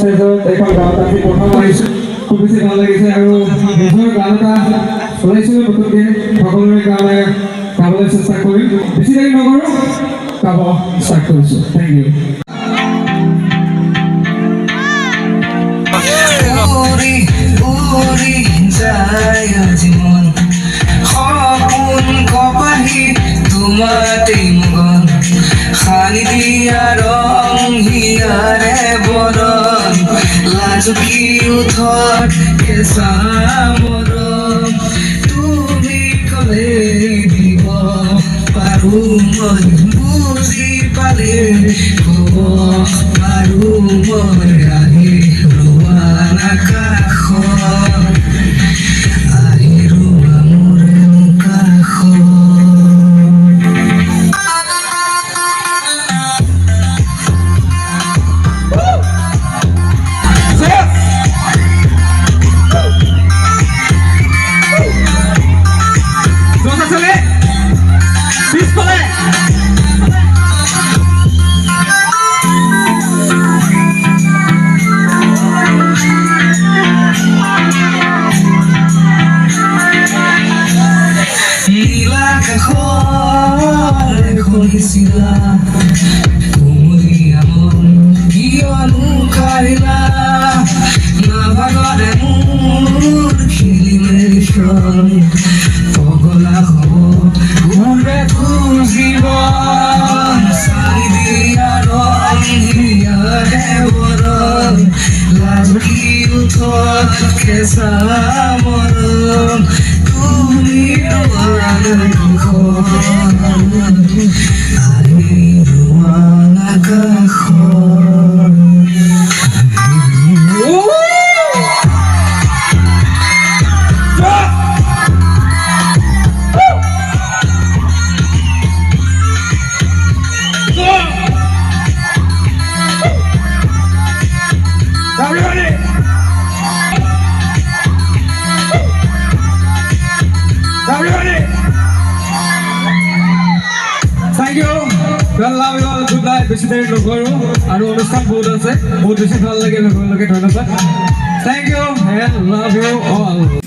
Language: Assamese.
ষ্টেজত এখন গাঁৱত আজি প্ৰথম আহিছোঁ খুব বেছি ভাল লাগিছে আৰু নিজৰ গান এটা চলাইছিলোঁ নতুনকৈ সকলোৰে কাৰণে গাবলৈ চেষ্টা কৰিম বেছি দেৰি নকৰোঁ গাব ষ্টাৰ্ট কৰিছোঁ থেংক ইউ জীবন সপোন কপাহি তোমাতে মগন খালি দিয়া ৰং হিয়াৰে বৰণ লাজুকি উঠত কেঁচা মৰম তুমি কলে দিব পাৰো মই বুজি পালে কব পাৰো মই আহি ৰোৱানা কাষত Sila umuriamon kionu kaila navagore mur kilimeshon pogola hobo gure tujibon saidia ron hiyare boron lazuki uthot kesa moron tumi roan khon Thank you. Well, love you all. Good night. Beshi deri nokoro. Aru onusthan bahut ase. Bahut beshi bhal lage. Thank you and love you all.